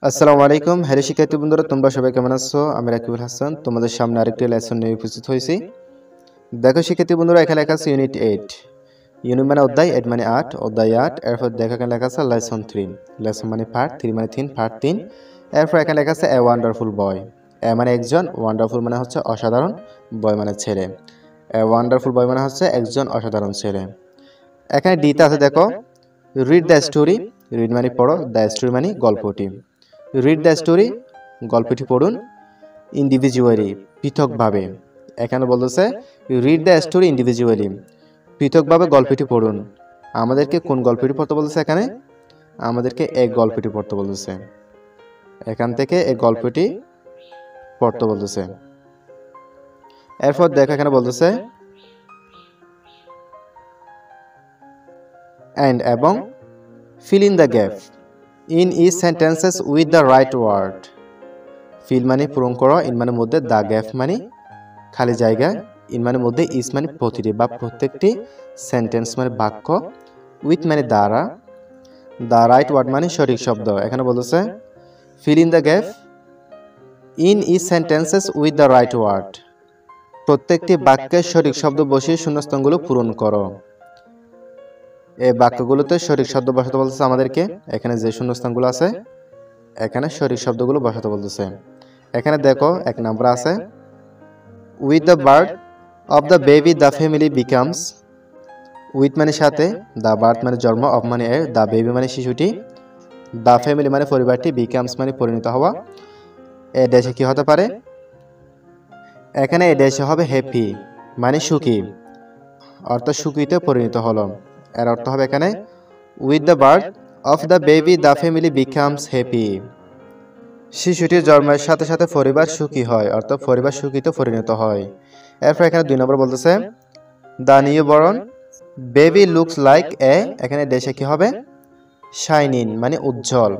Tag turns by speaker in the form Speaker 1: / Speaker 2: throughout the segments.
Speaker 1: আসসালামু আলাইকুম হ্যালো শিক্ষার্থী বন্ধুরা, তোমরা সবাই কেমন আছো? আমি রাকিবুল হাসান তোমাদের সামনে আরেকটি লেসন নিয়ে উপস্থিত হয়েছি। দেখো শিক্ষার্থী বন্ধুরা, এখানে লেখা আছে ইউনিট 8। ইউনিট মানে অধ্যায়, 8 মানে 8, অধ্যায় 8। এরপর দেখো এখানে লেখা আছে লেসন 3। লেসন মানে পার্ট, 3 মানে 3, পার্ট 3। এরপর এখানে লেখা আছে এ ওয়ান্ডারফুল বয়। এ মানে একজন, ওয়ান্ডারফুল মানে হচ্ছে অসাধারণ, বয় মানে ছেলে। এ ওয়ান্ডারফুল বয় মানে হচ্ছে একজন অসাধারণ ছেলে। এখানে ডিতে আছে দেখো রিড দ্য স্টোরি। রিড মানে পড়ো, দ্য স্টোরি মানে গল্পটি। রিড দ্য স্টোরি, গল্পটি পড়ুন। ইন্ডিভিজুয়ালি, পৃথকভাবে। এখানে বলতেছে রিড দ্য স্টোরি ইন্ডিভিজুয়ালি, পৃথকভাবে গল্পটি পড়ুন। আমাদেরকে কোন গল্পটি পড়তে বলতেছে? এখানে আমাদেরকে এক গল্পটি পড়তে বলতেছে। এখান থেকে এক গল্পটি পড়তে বলতেছে। এরপর দেখো এখানে বলতেছে অ্যান্ড এবং fill in the gap in each sentences with the right word. Fill মানে পূরণ করো, ইন মানে মধ্যে, দ্য গ্যাপ মানে খালি জায়গা, ইন মানে মধ্যে, ইস মানে প্রতিটি বা প্রত্যেকটি, সেন্টেন্স মানে বাক্য, উইথ মানে দ্বারা, দ্য রাইট ওয়ার্ড মানে সঠিক শব্দ। এখানে বলতেছে fill in the gap in each sentences with the right word. প্রত্যেকটি বাক্যের সঠিক শব্দ বসিয়ে শূন্যস্থানগুলো পূরণ করো। এই বাক্যগুলোতে সঠিক শব্দ বসাতে বলতেছে আমাদেরকে। এখানে যে শূন্যস্থানগুলো আছে এখানে সঠিক শব্দগুলো বসাতে বলতেছে। এখানে দেখো এক নম্বর আছে with the birth of the baby the family becomes. With মানে সাথে, দ্য বার্থ মানে জন্ম, অফ মানে এর, দ্য বেবি মানে শিশুটি, দ্য ফ্যামিলি মানে পরিবারটি, বিকামস মানে পরিণত হওয়া। এ দেশে কি হতে পারে? এখানে এ দেশে হবে হ্যাপি মানে সুখী, অর্থাৎ সুখীতে পরিণত হলো। এর অর্থ হবে এখানে with the birth of the baby the family becomes happy. শিশুটির জন্মের সাথে সাথে পরিবার সুখী হয়, অর্থাৎ পরিবার সুখীতে পরিণত হয়। এরপর এখানে 2 নম্বর বলতেছে the new born baby looks like a. এখানে দেশে কি হবে? শাইনিং মানে উজ্জ্বল,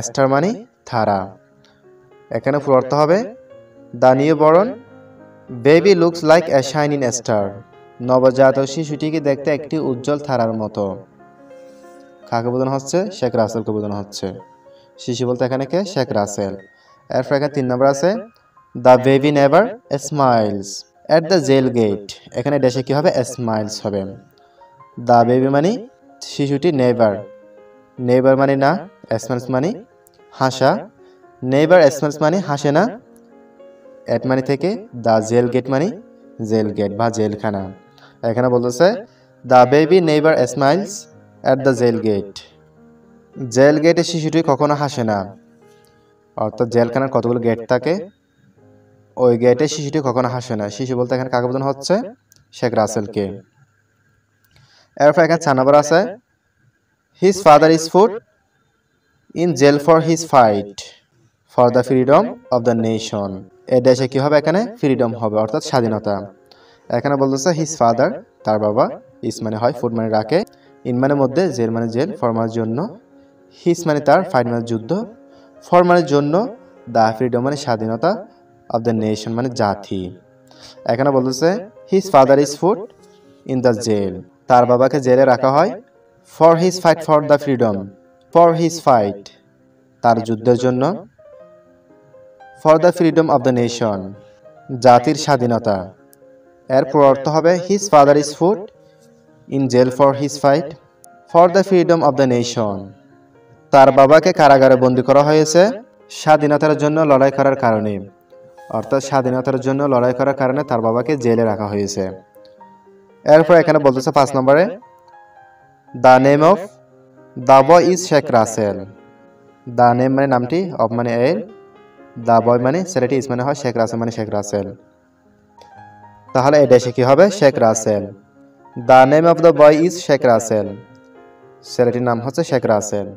Speaker 1: স্টার মানে তারা। এখানে পুরো অর্থ হবে the new born baby looks like a shining star. নবজাতক শিশুটিকে দেখতে একটি উজ্জ্বল তারার মতো। কাকে বোঝানো হচ্ছে? শেখ রাসেলকে বোঝানো হচ্ছে। শিশু বলতে এখানে কে? শেখ রাসেল। এরপর এখানে 3 নম্বর আছে the baby never smiles at the jail gate. এখানে দেশে কি হবে? স্মাইলস হবে। দ্য বেবি মানে শিশুটি, নেভার, নেভার মানে না, স্মাইলস মানে হাসা, নেভার স্মাইলস মানে হাসে না, এট মানে থেকে, দ্য জেল গেট মানে জেল গেট বা জেলখানা। এখানে বলতেছে the baby never smiles at the jail gate. Jail গেটে শিশুটি কখনো হাসে না, অর্থাৎ জেলখানার কতগুলো গেট থাকে, ওই গেটে শিশুটি কখনো হাসে না। শিশু বলতে এখানে কাকে বোঝানো হচ্ছে? শেখ রাসেলকে। এরপর এখানে 4 নম্বর আছে his father is put in jail for his fight for the freedom of the nation. এ দেশে কি হবে? এখানে ফ্রিডম হবে, অর্থাৎ স্বাধীনতা। এখানে বলতেছে হিজ ফাদার, তার বাবা, ইজ মানে হয়, ফুট মানে রাখে, ইন মানে মধ্যে, জেল মানে জেল, ফর মানে জন্য, হিজ মানে তার, ফাইট মানে যুদ্ধ, ফর মানে জন্য, দ্য ফ্রিডম মানে স্বাধীনতা, অফ দ্য নেশন মানে জাতি। এখানে বলতেছে his father is put in the jail, তার বাবাকে জেলে রাখা হয়, for his fight for the freedom, for his fight তার যুদ্ধের জন্য, for the freedom of the nation জাতির স্বাধীনতা। এর পুরো অর্থ হবে his father is put in jail for his fight for the freedom of the nation. তার বাবাকে কারাগারে বন্দী করা হয়েছে স্বাধীনতার জন্য লড়াই করার কারণে, অর্থাৎ স্বাধীনতার জন্য লড়াই করার কারণে তার বাবাকে জেলে রাখা হয়েছে। এরপর এখানে বলতেছে 5 নম্বরে the name of the boy is Sheikh Russel. The name মানে নামটি, অফ মানে এর, দ্য বয় মানে ছেলেটি, ইজ মানে হয়, শেখ রাসেল মানে শেখ রাসেল। তাহলে এই দেশে কি হবে? Sheikh Russel. The name of the boy is Sheikh Russel, ছেলেটির নাম হচ্ছে শেখ রাসেল।